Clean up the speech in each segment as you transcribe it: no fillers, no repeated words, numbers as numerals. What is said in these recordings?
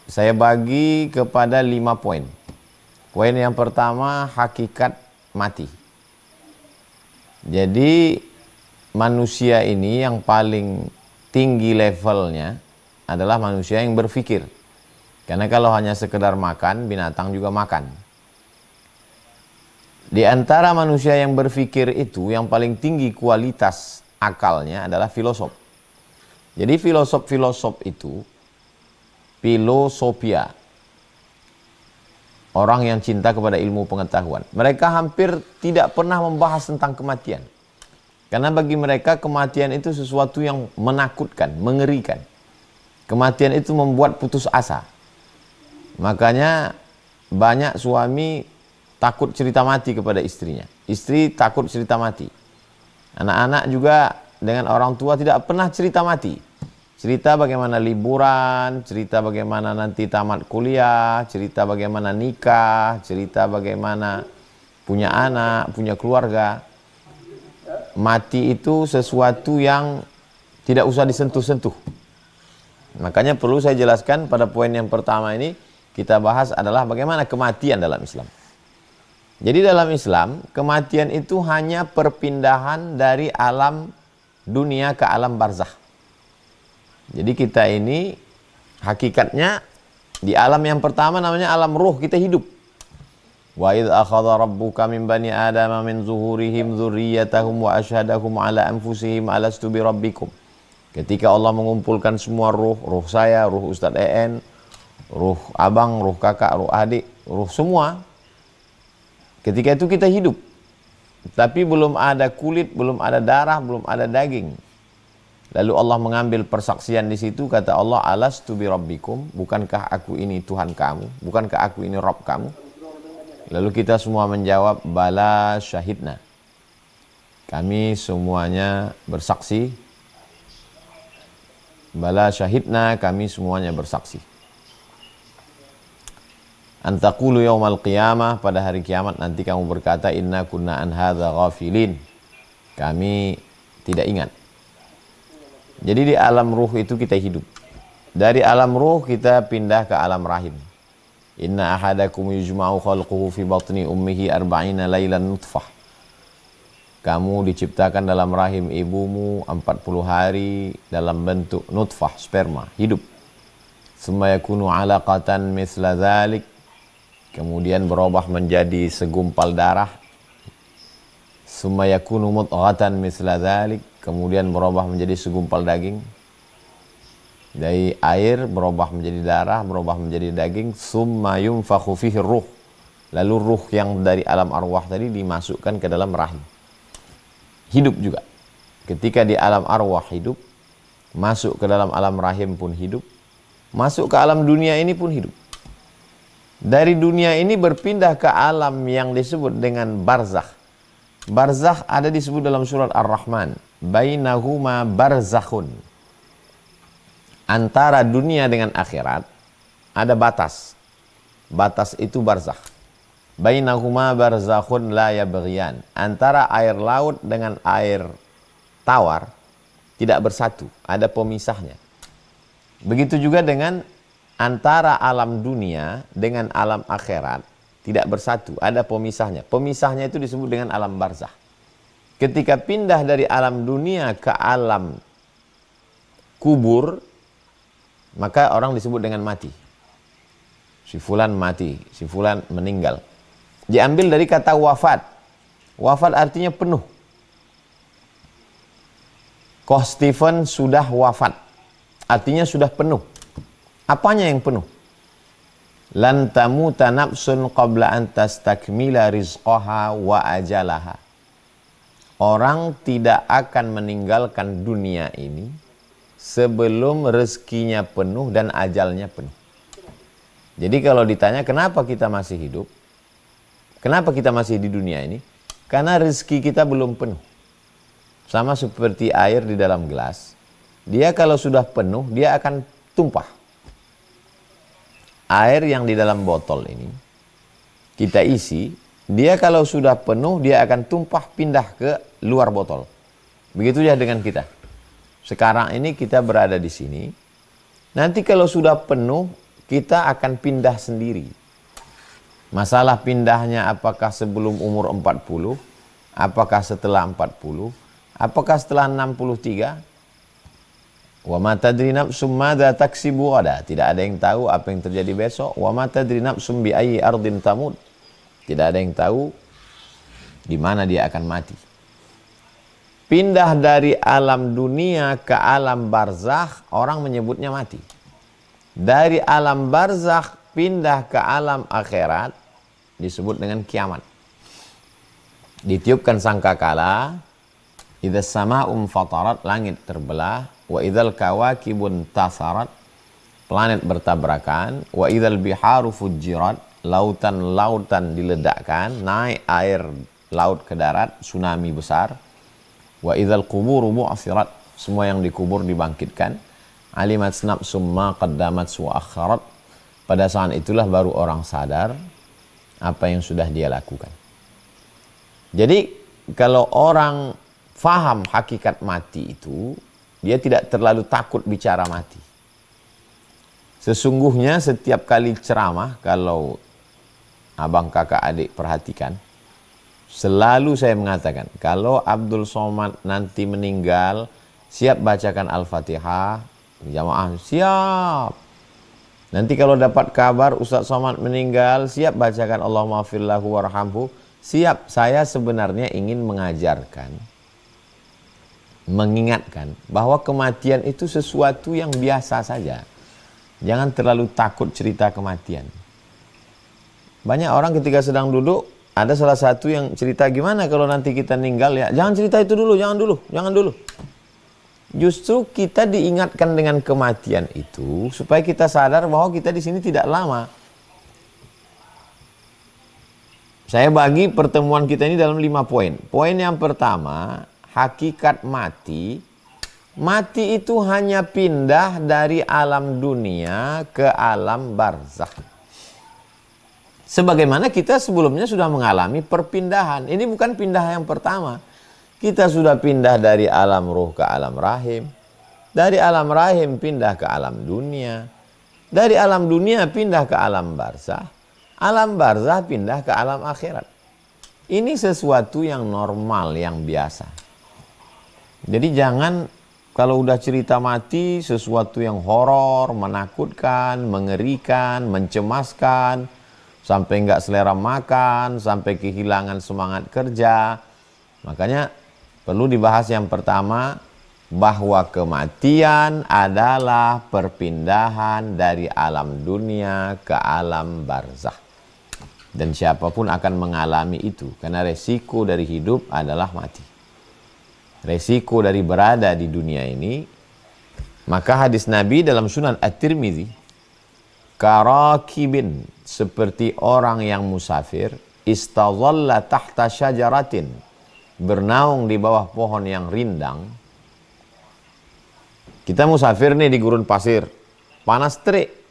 saya bagi kepada 5 poin. Poin yang pertama, hakikat mati. Jadi manusia ini yang paling tinggi levelnya adalah manusia yang berpikir. Karena kalau hanya sekedar makan, binatang juga makan. Di antara manusia yang berpikir itu, yang paling tinggi kualitas akalnya adalah filosof. Jadi filosof-filosof itu, filosofia, orang yang cinta kepada ilmu pengetahuan. Mereka hampir tidak pernah membahas tentang kematian. Karena bagi mereka kematian itu sesuatu yang menakutkan, mengerikan. Kematian itu membuat putus asa. Makanya banyak suami takut cerita mati kepada istrinya. Istri takut cerita mati. Anak-anak juga dengan orang tua tidak pernah cerita mati. Cerita bagaimana liburan, cerita bagaimana nanti tamat kuliah, cerita bagaimana nikah, cerita bagaimana punya anak, punya keluarga. Mati itu sesuatu yang tidak usah disentuh-sentuh. Makanya perlu saya jelaskan pada poin yang pertama ini, kita bahas adalah bagaimana kematian dalam Islam. Jadi dalam Islam, kematian itu hanya perpindahan dari alam dunia ke alam barzakh. Jadi kita ini hakikatnya di alam yang pertama namanya alam ruh, kita hidup. Wa idz akhadha rabbuka min bani adama min zuhurihim dzurriyyatahum wa asyhadahum ala anfusihim alastu bi rabbikum. Ketika Allah mengumpulkan semua ruh, ruh saya, ruh Ustadz EN, ruh abang, ruh kakak, ruh adik, ruh semua. Ketika itu kita hidup. Tapi belum ada kulit, belum ada darah, belum ada daging. Lalu Allah mengambil persaksian di situ, kata Allah, alastu bi rabbikum, bukankah aku ini Tuhan kamu? Bukankah aku ini Rabb kamu? Lalu kita semua menjawab, bala syahidna. Kami semuanya bersaksi. Bala syahidna, kami semuanya bersaksi. Antaqulu yaumal qiyamah, pada hari kiamat nanti kamu berkata, inna kunna an hadza ghafilin. Kami tidak ingat. Jadi di alam ruh itu kita hidup. Dari alam ruh kita pindah ke alam rahim. Inna ahadakum yujma'u khalquhu fi batni ummihi arba'ina laylan nutfah. Kamu diciptakan dalam rahim ibumu 40 hari dalam bentuk nutfah, sperma, hidup. Summa yakunu 'alaqatan mithla dzalik. Kemudian berubah menjadi segumpal darah. Summa yakunu mudghatan mithla dzalik. Kemudian berubah menjadi segumpal daging. Dari air berubah menjadi darah, berubah menjadi daging. Summa yunfakhu fihi ruh. Lalu ruh yang dari alam arwah tadi dimasukkan ke dalam rahim. Hidup juga. Ketika di alam arwah hidup, masuk ke dalam alam rahim pun hidup, masuk ke alam dunia ini pun hidup. Dari dunia ini berpindah ke alam yang disebut dengan barzakh. Barzakh ada disebut dalam surat Ar-Rahman. Bainahuma barzakhun. Antara dunia dengan akhirat ada batas. Batas itu barzakh. Bainahuma barzakhun la yabghiyan. Antara air laut dengan air tawar tidak bersatu, ada pemisahnya. Begitu juga dengan antara alam dunia dengan alam akhirat tidak bersatu, ada pemisahnya. Pemisahnya itu disebut dengan alam barzakh. Ketika pindah dari alam dunia ke alam kubur, maka orang disebut dengan mati. Si fulan mati, si fulan meninggal. Diambil dari kata wafat. Wafat artinya penuh. Koh Stephen sudah wafat, artinya sudah penuh. Apanya yang penuh? Lan tamuta nafsun qabla an tastakmila rizqaha wa ajalaha. Orang tidak akan meninggalkan dunia ini sebelum rezekinya penuh dan ajalnya penuh. Jadi kalau ditanya kenapa kita masih hidup? Kenapa kita masih di dunia ini? Karena rezeki kita belum penuh. Sama seperti air di dalam gelas. Dia kalau sudah penuh, dia akan tumpah. Air yang di dalam botol ini kita isi, dia kalau sudah penuh dia akan tumpah pindah ke luar botol. Begitu ya dengan kita. Sekarang ini kita berada di sini. Nanti kalau sudah penuh, kita akan pindah sendiri. Masalah pindahnya apakah sebelum umur 40, apakah setelah 40, apakah setelah 63? Wa ma tadri nafsum madza taksibu ghadan. Tidak ada yang tahu apa yang terjadi besok. Wa ma tadri nafsum bi ayyi ardin tamut. Tidak ada yang tahu di mana dia akan mati. Pindah dari alam dunia ke alam barzakh, orang menyebutnya mati. Dari alam barzakh pindah ke alam akhirat disebut dengan kiamat. Ditiupkan sangkakala, idza sama'um fatarat, langit terbelah, wa idzal kawakibun tasarat, planet bertabrakan, wa idzal biharu fujirat, lautan-lautan diledakkan, naik air laut ke darat, tsunami besar, wa idzal quburu bu'sirat, semua yang dikubur dibangkitkan, alimat nafsum ma qaddamat wa akharat, pada saat itulah baru orang sadar apa yang sudah dia lakukan. Jadi kalau orang faham hakikat mati itu, dia tidak terlalu takut bicara mati. Sesungguhnya setiap kali ceramah, kalau abang kakak adik perhatikan, selalu saya mengatakan, kalau Abdul Somad nanti meninggal, siap bacakan Al-Fatihah, jamaah siap. Nanti kalau dapat kabar Ustaz Somad meninggal, siap bacakan Allahumma firlahu warhamhu. Siap. Saya sebenarnya ingin mengajarkan, mengingatkan bahwa kematian itu sesuatu yang biasa saja. Jangan terlalu takut cerita kematian. Banyak orang ketika sedang duduk, ada salah satu yang cerita, gimana kalau nanti kita meninggal ya. Jangan cerita itu dulu, jangan dulu. Justru kita diingatkan dengan kematian itu supaya kita sadar bahwa kita di sini tidak lama. Saya bagi pertemuan kita ini dalam 5 poin. Poin yang pertama, hakikat mati. Mati itu hanya pindah dari alam dunia ke alam barzakh. Sebagaimana kita sebelumnya sudah mengalami perpindahan. Ini bukan pindah yang pertama. Kita sudah pindah dari alam ruh ke alam rahim. Dari alam rahim pindah ke alam dunia. Dari alam dunia pindah ke alam barzakh. Alam barzakh pindah ke alam akhirat. Ini sesuatu yang normal, yang biasa. Jadi jangan kalau udah cerita mati sesuatu yang horor, menakutkan, mengerikan, mencemaskan, sampai nggak selera makan, sampai kehilangan semangat kerja. Makanya perlu dibahas yang pertama, bahwa kematian adalah perpindahan dari alam dunia ke alam barzakh. Dan siapapun akan mengalami itu, karena resiko dari hidup adalah mati. Resiko dari berada di dunia ini, maka hadis Nabi dalam Sunan At-Tirmidzi, karakibin, seperti orang yang musafir, istadhalla tahta syajaratin, bernaung di bawah pohon yang rindang. Kita musafir nih di gurun pasir, panas terik.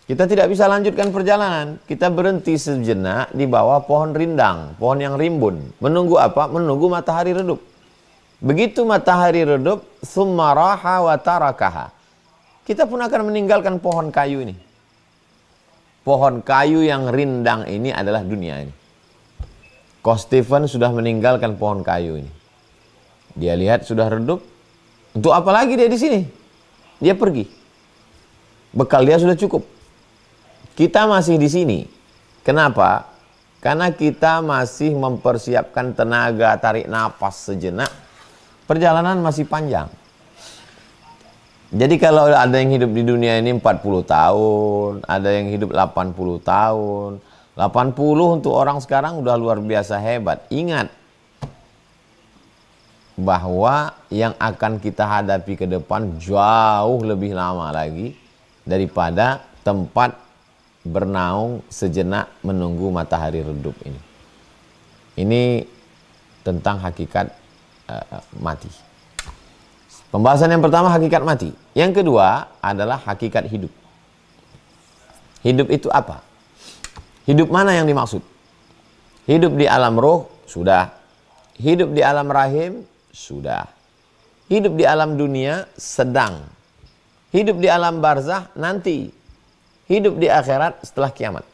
Kita tidak bisa lanjutkan perjalanan. Kita berhenti sejenak di bawah pohon rindang, pohon yang rimbun. Menunggu apa? Menunggu matahari redup. Begitu matahari redup, summa raha wa tarakaha. Kita pun akan meninggalkan pohon kayu ini. Pohon kayu yang rindang ini adalah dunia ini. Coach Stephen sudah meninggalkan pohon kayu ini. Dia lihat sudah redup. Untuk apa lagi dia di sini? Dia pergi. Bekal dia sudah cukup. Kita masih di sini. Kenapa? Karena kita masih mempersiapkan tenaga, tarik napas sejenak. Perjalanan masih panjang. Jadi kalau ada yang hidup di dunia ini 40 tahun, ada yang hidup 80 tahun. 80 untuk orang sekarang udah luar biasa hebat. Ingat bahwa yang akan kita hadapi ke depan jauh lebih lama lagi daripada tempat bernaung sejenak menunggu matahari redup ini. Ini tentang hakikat mati. Pembahasan yang pertama hakikat mati. Yang kedua adalah hakikat hidup. Hidup itu apa? Hidup mana yang dimaksud? Hidup di alam roh sudah. Hidup di alam rahim sudah. Hidup di alam dunia sedang. Hidup di alam barzakh nanti. hidup di akhirat setelah kiamat.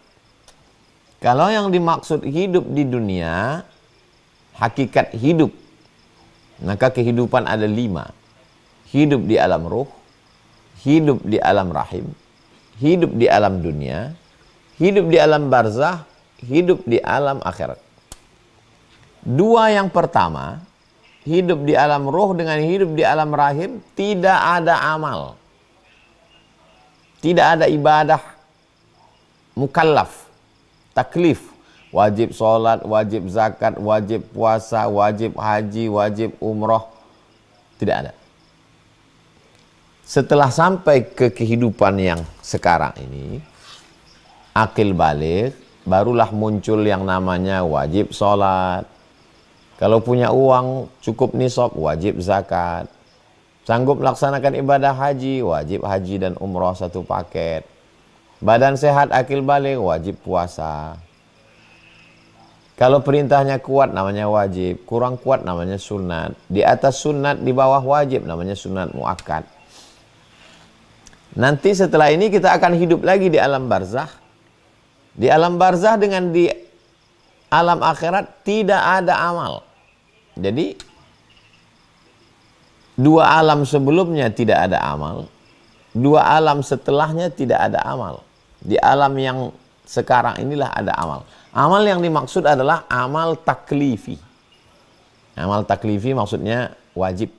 Kalau yang dimaksud hidup di dunia, hakikat hidup, maka kehidupan ada 5. Hidup di alam ruh, hidup di alam rahim, hidup di alam dunia, hidup di alam barzah, hidup di alam akhirat. 2 yang pertama, hidup di alam ruh dengan hidup di alam rahim, tidak ada amal. Tidak ada ibadah mukallaf, taklif, wajib sholat, wajib zakat, wajib puasa, wajib haji, wajib umroh. Tidak ada. Setelah sampai ke kehidupan yang sekarang ini, akil balik, barulah muncul yang namanya wajib sholat. Kalau punya uang cukup nisab, wajib zakat. Sanggup melaksanakan ibadah haji, wajib haji dan umroh satu paket. Badan sehat, akil balik, wajib puasa. Kalau perintahnya kuat namanya wajib, kurang kuat namanya sunat. Di atas sunat, di bawah wajib namanya sunat muakkad. Nanti setelah ini kita akan hidup lagi di alam barzah. Di alam barzah dengan di alam akhirat tidak ada amal. Jadi 2 alam sebelumnya tidak ada amal, 2 alam setelahnya tidak ada amal. Di alam yang sekarang inilah ada amal. Amal yang dimaksud adalah amal taklifi. Amal taklifi maksudnya wajib.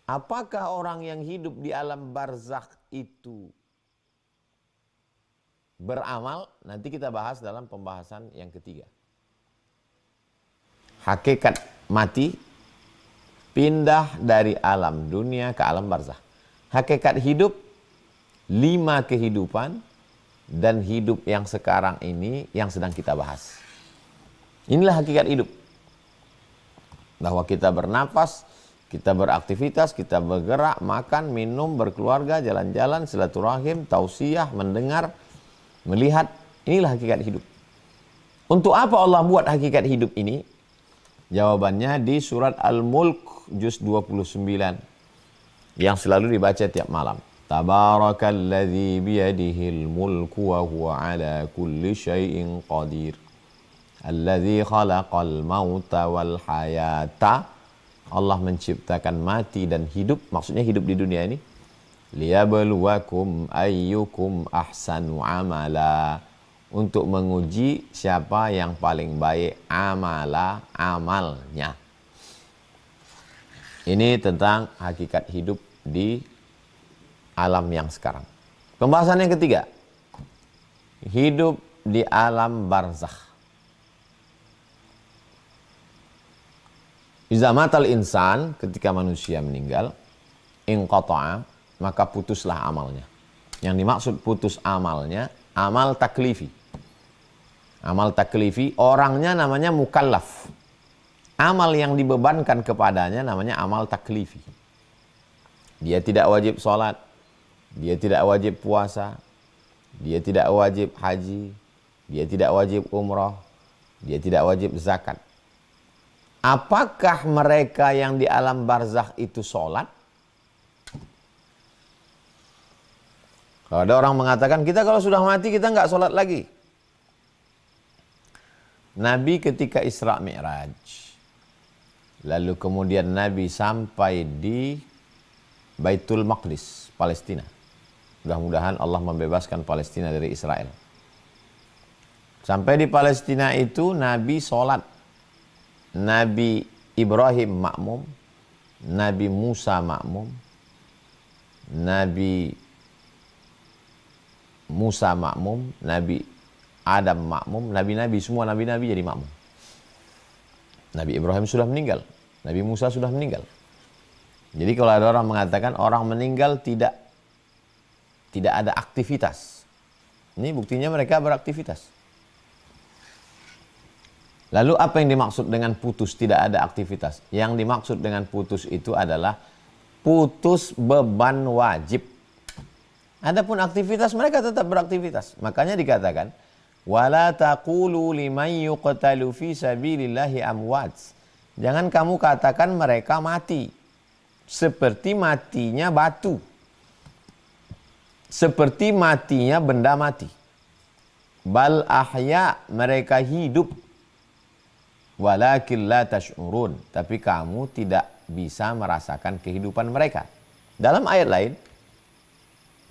Apakah orang yang hidup di alam barzakh itu beramal? Nanti kita bahas dalam pembahasan yang ketiga. Hakikat mati pindah dari alam dunia ke alam barzakh. Hakikat hidup 5 kehidupan dan hidup yang sekarang ini yang sedang kita bahas. Inilah hakikat hidup. Bahwa kita bernafas, kita beraktivitas, kita bergerak, makan, minum, berkeluarga, jalan-jalan, silaturahim, tausiah, mendengar, melihat. Inilah hakikat hidup. Untuk apa Allah buat hakikat hidup ini? Jawabannya di surat Al-Mulk juz 29 yang selalu dibaca tiap malam. Tabarakalladzi biyadihil mulku wa huwa ala kulli syai'in qadir. Alladzi khalaqal mauta wal hayata. Allah menciptakan mati dan hidup, maksudnya hidup di dunia ini. Liyabluwakum ayyukum ahsanu amala. Untuk menguji siapa yang paling baik amalnya. Ini tentang hakikat hidup di alam yang sekarang. Pembahasan yang ketiga, hidup di alam barzakh. Iza matal insan, ketika manusia meninggal, inqata'a, maka putuslah amalnya. Yang dimaksud putus amalnya, amal taklifi. Amal taklifi, orangnya namanya mukallaf. Amal yang dibebankan kepadanya namanya amal taklifi. Dia tidak wajib sholat, dia tidak wajib puasa, dia tidak wajib haji, dia tidak wajib umrah, dia tidak wajib zakat. Apakah mereka yang di alam barzakh itu sholat? Kalau ada orang mengatakan, kita kalau sudah mati kita nggak sholat lagi. Nabi ketika Isra Mi'raj, lalu kemudian Nabi sampai di Baitul Maqdis, Palestina. Mudah-mudahan Allah membebaskan Palestina dari Israel. Sampai di Palestina itu Nabi sholat. Nabi Ibrahim makmum, Nabi Musa makmum, Nabi Musa makmum, Nabi Adam makmum, nabi-nabi, semua nabi-nabi jadi makmum. Nabi Ibrahim sudah meninggal, Nabi Musa sudah meninggal. Jadi kalau ada orang mengatakan orang meninggal tidak ada aktivitas, ini buktinya mereka beraktivitas. Lalu apa yang dimaksud dengan putus tidak ada aktivitas? Yang dimaksud dengan putus itu adalah putus beban wajib. Adapun aktivitas mereka tetap beraktivitas. Makanya dikatakan wala taqulu liman yuqtalu fi sabilillahi amwat. Jangan kamu katakan mereka mati seperti matinya batu. seperti matinya benda mati. Bal ahya, mereka hidup. Walakin la tash'urun, tapi kamu tidak bisa merasakan kehidupan mereka. Dalam ayat lain,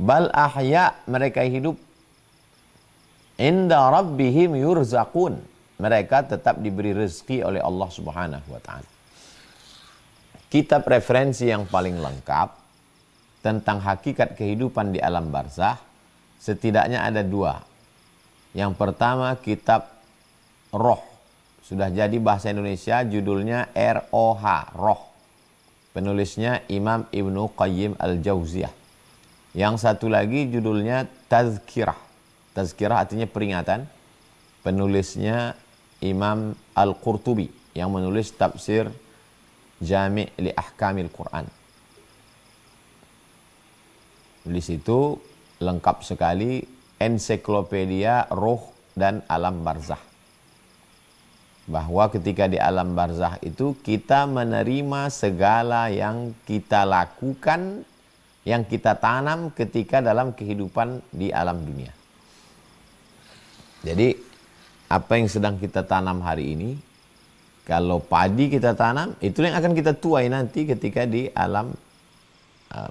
bal ahya, mereka hidup. Inda rabbihim yurzaqun, mereka tetap diberi rezeki oleh Allah Subhanahu wa taala. Kitab referensi yang paling lengkap tentang hakikat kehidupan di alam barzah setidaknya ada 2. Yang pertama kitab Roh, sudah jadi bahasa Indonesia, judulnya ROH, Roh. Penulisnya Imam Ibnu Qayyim Al-Jauziyah. Yang satu lagi judulnya Tazkirah. Tazkirah artinya peringatan. Penulisnya Imam Al-Qurtubi yang menulis tafsir Jami' li Ahkamil Quran. Di situ lengkap sekali ensiklopedia roh dan alam barzah. Bahwa ketika di alam barzah itu kita menerima segala yang kita lakukan, yang kita tanam ketika dalam kehidupan di alam dunia. Jadi apa yang sedang kita tanam hari ini, kalau padi kita tanam, itu yang akan kita tuai nanti ketika di alam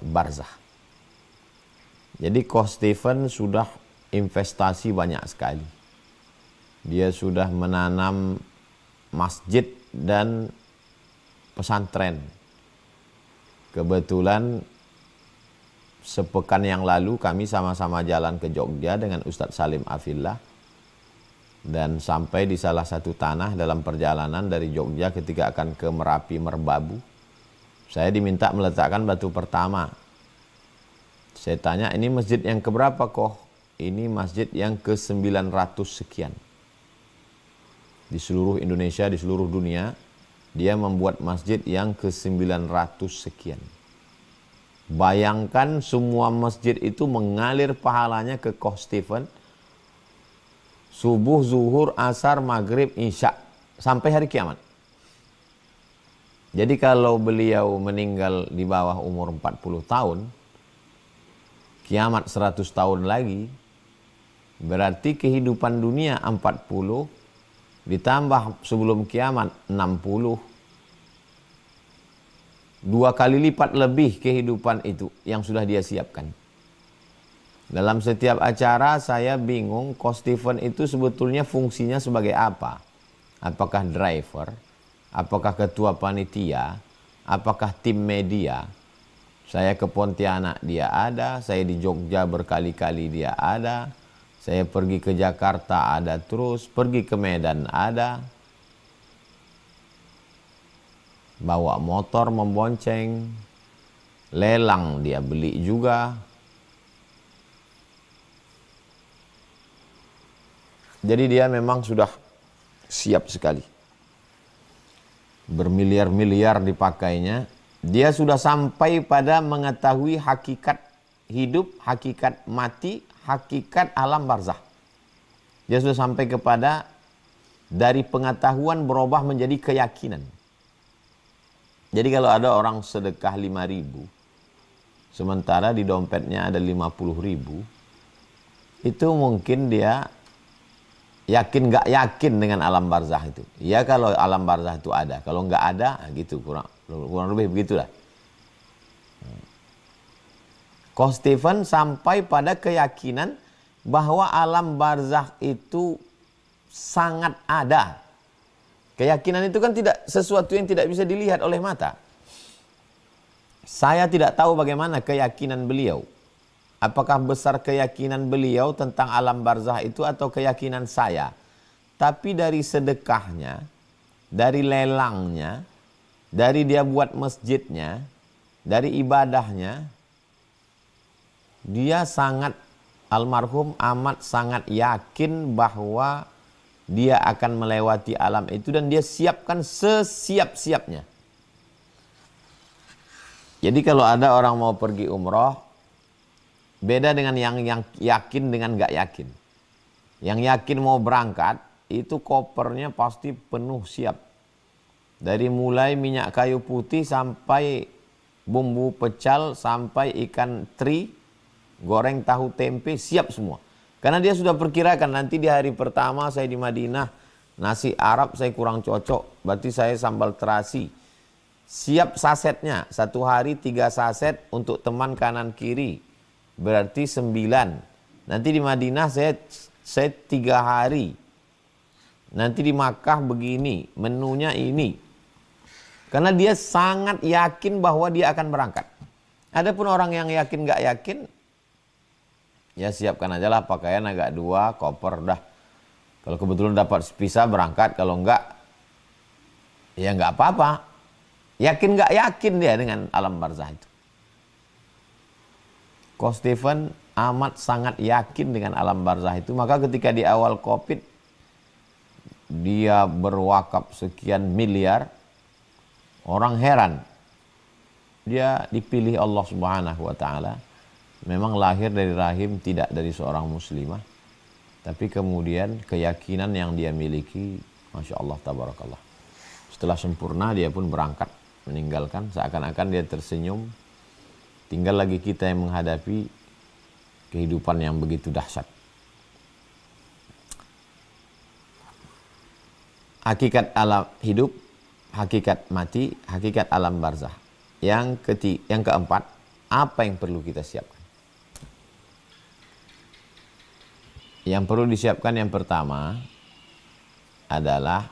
barzah. Jadi Coach Stephen sudah investasi banyak sekali. Dia sudah menanam masjid dan pesantren. Kebetulan sepekan yang lalu kami sama-sama jalan ke Jogja dengan Ustadz Salim Afillah. Dan sampai di salah satu tanah dalam perjalanan dari Jogja ketika akan ke Merapi Merbabu, saya diminta meletakkan batu pertama. Saya tanya, ini masjid yang keberapa kok? Ini masjid yang ke-900 sekian. Di seluruh Indonesia, di seluruh dunia, dia membuat masjid yang ke-900 sekian. Bayangkan semua masjid itu mengalir pahalanya ke Koh Stephen. Subuh, zuhur, asar, maghrib, isya. Sampai hari kiamat. Jadi kalau beliau meninggal di bawah umur 40 tahun, kiamat 100 tahun lagi, berarti kehidupan dunia 40, ditambah sebelum kiamat 60. 2 kali lipat lebih kehidupan itu yang sudah dia siapkan. Dalam setiap acara saya bingung, Coach Stephen itu sebetulnya fungsinya sebagai apa? Apakah driver? Apakah ketua panitia? Apakah tim media? Saya ke Pontianak dia ada, saya di Jogja berkali-kali dia ada, saya pergi ke Jakarta ada terus, pergi ke Medan ada. Bawa motor membonceng, lelang dia beli juga. Jadi dia memang sudah siap sekali. Bermiliar-miliar dipakainya. Dia sudah sampai pada mengetahui hakikat hidup, hakikat mati, hakikat alam barzah. Dia sudah sampai kepada dari pengetahuan berubah menjadi keyakinan. Jadi kalau ada orang sedekah 5.000, sementara di dompetnya ada 50.000, itu mungkin dia yakin gak yakin dengan alam barzah itu. Ya kalau alam barzah itu ada, kalau nggak ada gitu, kurang lebih begitulah. Coach Stephen sampai pada keyakinan bahwa alam barzah itu sangat ada. Keyakinan itu kan tidak sesuatu yang tidak bisa dilihat oleh mata. Saya tidak tahu bagaimana keyakinan beliau. Apakah besar keyakinan beliau tentang alam barzah itu atau keyakinan saya. Tapi dari sedekahnya, dari lelangnya, dari dia buat masjidnya, dari ibadahnya, dia sangat, almarhum amat sangat yakin bahwa dia akan melewati alam itu dan dia siapkan sesiap-siapnya. Jadi kalau ada orang mau pergi umroh, beda dengan yang yakin dengan gak yakin. Yang yakin mau berangkat, itu kopernya pasti penuh siap. Dari mulai minyak kayu putih sampai bumbu pecal, sampai ikan teri, goreng tahu tempe, siap semua. Karena dia sudah perkirakan nanti di hari pertama saya di Madinah, nasi Arab saya kurang cocok, berarti saya sambal terasi. Siap sasetnya, 1 hari 3 saset untuk teman kanan kiri, berarti 9. Nanti di Madinah saya 3 hari. Nanti di Makkah begini, menunya ini. Karena dia sangat yakin bahwa dia akan berangkat. Adapun orang yang yakin nggak yakin, ya siapkan aja lah pakaian agak 2, koper dah. Kalau kebetulan dapat visa berangkat, kalau enggak, ya nggak apa-apa. Yakin nggak yakin dia dengan alam barzah itu. Coach Stephen amat sangat yakin dengan alam barzah itu. Maka ketika di awal COVID, dia berwakaf sekian miliar, orang heran. Dia dipilih Allah Subhanahu wa Ta'ala. Memang lahir dari rahim, tidak dari seorang muslimah. Tapi kemudian keyakinan yang dia miliki, Masya Allah, tabarakallah. Setelah sempurna, dia pun berangkat, meninggalkan. Seakan-akan dia tersenyum. Tinggal lagi kita yang menghadapi kehidupan yang begitu dahsyat. Hakikat alam hidup, hakikat mati, hakikat alam barzah. Yang keempat, apa yang perlu kita siapkan? Yang perlu disiapkan yang pertama adalah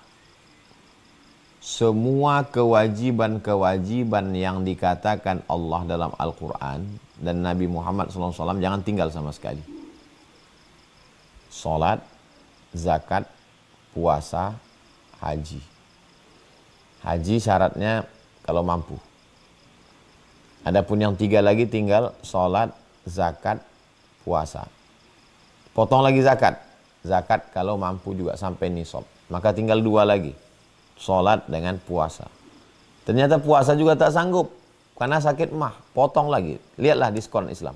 semua kewajiban-kewajiban yang dikatakan Allah dalam Al-Quran dan Nabi Muhammad SAW jangan tinggal sama sekali. Salat, zakat, puasa, haji. Haji syaratnya kalau mampu. Adapun yang 3 lagi tinggal salat, zakat, puasa. Potong lagi zakat. Zakat kalau mampu juga sampai nisab. Maka tinggal 2 lagi. Salat dengan puasa. Ternyata puasa juga tak sanggup. Karena sakit mah. Potong lagi. Lihatlah diskon Islam.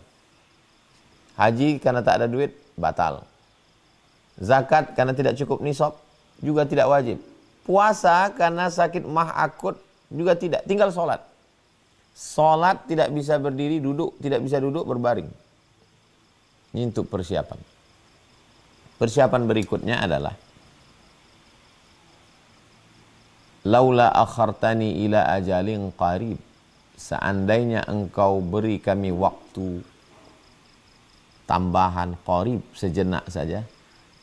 Haji karena tak ada duit, batal. Zakat karena tidak cukup nisab, juga tidak wajib. Puasa karena sakit mah akut, juga tidak. Tinggal salat. Salat tidak bisa berdiri, duduk. Tidak bisa duduk, berbaring. Ini untuk persiapan. Persiapan berikutnya adalah laula akhartani ila ajalin qarib. Seandainya engkau beri kami waktu tambahan qarib, sejenak saja,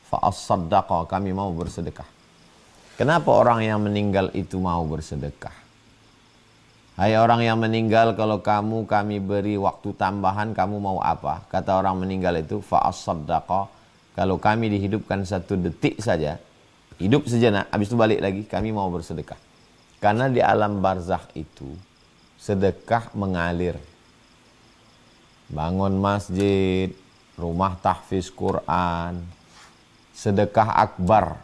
fa as-saddaqa, kami mau bersedekah. Kenapa orang yang meninggal itu mau bersedekah? Hai orang yang meninggal, kalau kami beri waktu tambahan, kamu mau apa? Kata orang meninggal itu, fa as-saddaqa, kalau kami dihidupkan 1 detik saja, hidup sejenak, habis itu balik lagi, kami mau bersedekah. Karena di alam barzakh itu, sedekah mengalir. Bangun masjid, rumah tahfiz Quran, sedekah akbar.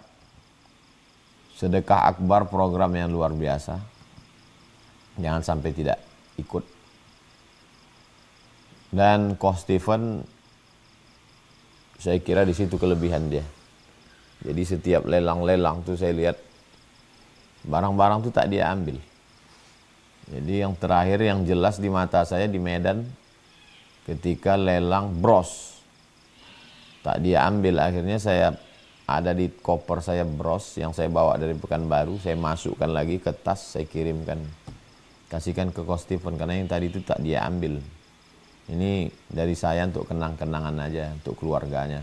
Sedekah akbar program yang luar biasa. Jangan sampai tidak ikut. Dan Coach Stephen, saya kira di situ kelebihan dia. Jadi setiap lelang-lelang tuh saya lihat barang-barang tuh tak dia ambil. Jadi yang terakhir yang jelas di mata saya di Medan ketika lelang bros. Tak dia ambil, akhirnya saya ada di koper saya bros yang saya bawa dari Pekanbaru, saya masukkan lagi ke tas, saya kirimkan. Kasihkan ke Coach Stephen karena yang tadi itu tak dia ambil. Ini dari saya untuk kenang-kenangan aja, untuk keluarganya.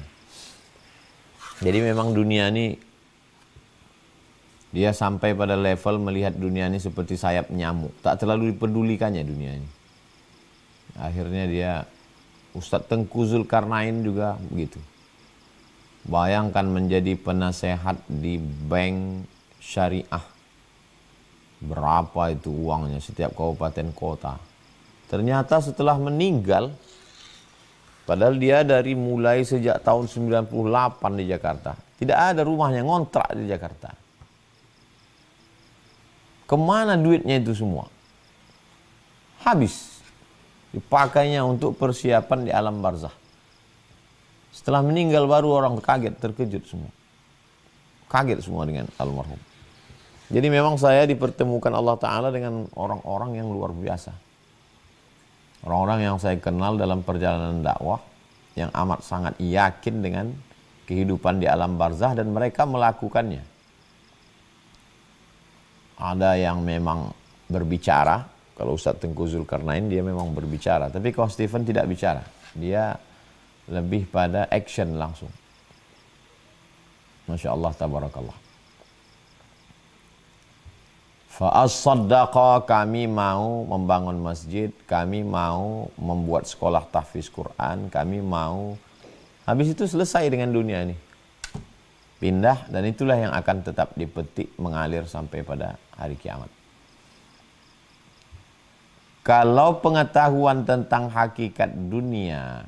Jadi memang dunia ini, dia sampai pada level melihat dunia ini seperti sayap nyamuk. Tak terlalu dipedulikannya dunia ini. Akhirnya dia, Ustadz Tengku Zulkarnain juga begitu. Bayangkan menjadi penasehat di bank syariah. Berapa itu uangnya setiap kabupaten kota. Ternyata setelah meninggal, padahal dia dari mulai sejak tahun 98 di Jakarta. Tidak ada rumahnya, ngontrak di Jakarta. Kemana duitnya itu semua? Habis. Dipakainya untuk persiapan di alam barzakh. Setelah meninggal baru orang kaget, terkejut semua. Kaget semua dengan almarhum. Jadi memang saya dipertemukan Allah Ta'ala dengan orang-orang yang luar biasa. Orang-orang yang saya kenal dalam perjalanan dakwah, yang amat sangat yakin dengan kehidupan di alam barzah dan mereka melakukannya. Ada yang memang berbicara, kalau Ustaz Tengku Zulkarnain dia memang berbicara, tapi kalau Stephen tidak bicara, dia lebih pada action langsung. Masya Allah, tabarakallah. Fa'as-saddaqa, kami mau membangun masjid, kami mau membuat sekolah tahfiz Quran, kami mau, habis itu selesai dengan dunia ini. Pindah, dan itulah yang akan tetap dipetik mengalir sampai pada hari kiamat. Kalau pengetahuan tentang hakikat dunia,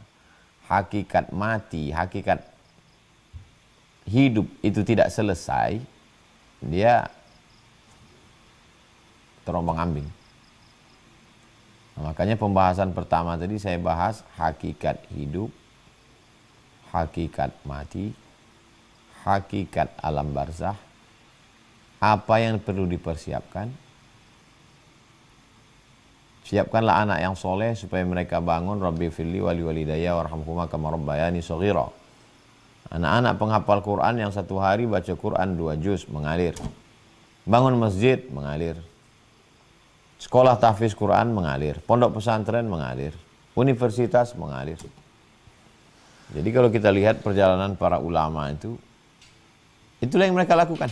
hakikat mati, hakikat hidup itu tidak selesai, dia terombang-ambing. Nah, makanya pembahasan pertama tadi saya bahas hakikat hidup, hakikat mati, hakikat alam barzah, apa yang perlu dipersiapkan. Siapkanlah anak yang soleh supaya mereka bangun. Rabbi firli wali walidayya warhamhuma kama rabbayani shaghira. Anak-anak penghafal Quran yang satu hari baca Quran 2 juz mengalir. Bangun masjid mengalir. Sekolah tahfiz Quran mengalir. Pondok pesantren mengalir. Universitas mengalir. Jadi kalau kita lihat perjalanan para ulama itu, itulah yang mereka lakukan.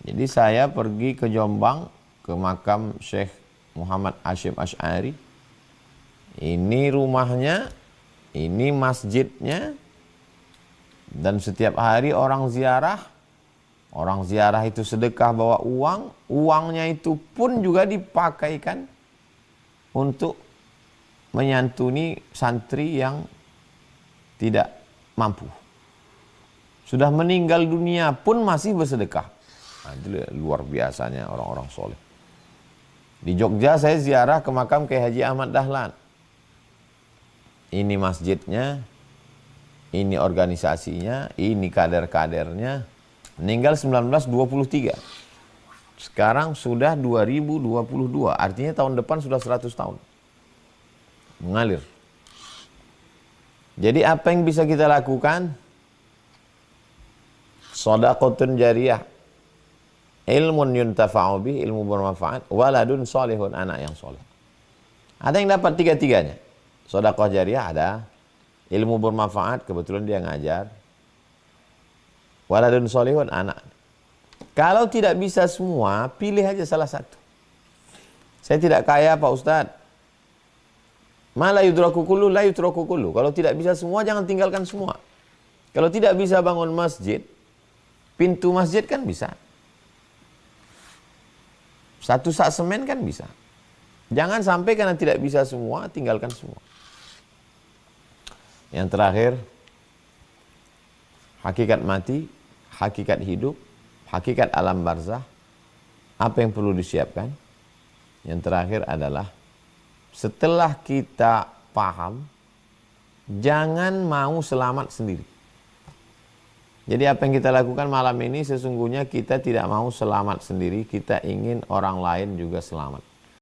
Jadi saya pergi ke Jombang, ke makam Syekh Muhammad Hashim Asy'ari. Ini rumahnya, ini masjidnya, dan setiap hari orang ziarah. Orang ziarah itu sedekah bawa uang, uangnya itu pun juga dipakaikan untuk menyantuni santri yang tidak mampu. Sudah meninggal dunia pun masih bersedekah. Nah, itu luar biasanya orang-orang soleh. Di Jogja saya ziarah ke makam Kiai Haji Ahmad Dahlan. Ini masjidnya, ini organisasinya, ini kader-kadernya. Meninggal 1923. Sekarang sudah 2022, artinya tahun depan sudah 100 tahun. Mengalir. Jadi apa yang bisa kita lakukan? Shadaqatun jariyah. Ilmun yuntafa'u bih, ilmu bermanfaat, waladun solihun, anak yang soleh. Ada yang dapat tiga-tiganya. Sedekah jariyah ada, ilmu bermanfaat, kebetulan dia ngajar. Waladun solihun, anak. Kalau tidak bisa semua, pilih aja salah satu. Saya tidak kaya Pak Ustadz. Ma la yudraku kullu, la yutraku kullu. Kalau tidak bisa semua, jangan tinggalkan semua. Kalau tidak bisa bangun masjid, pintu masjid kan bisa. Satu sak semen kan bisa. Jangan sampai karena tidak bisa semua, tinggalkan semua. Yang terakhir, hakikat mati, hakikat hidup, hakikat alam barzah. Apa yang perlu disiapkan? Yang terakhir adalah, setelah kita paham, jangan mau selamat sendiri. Jadi apa yang kita lakukan malam ini sesungguhnya kita tidak mau selamat sendiri, kita ingin orang lain juga selamat.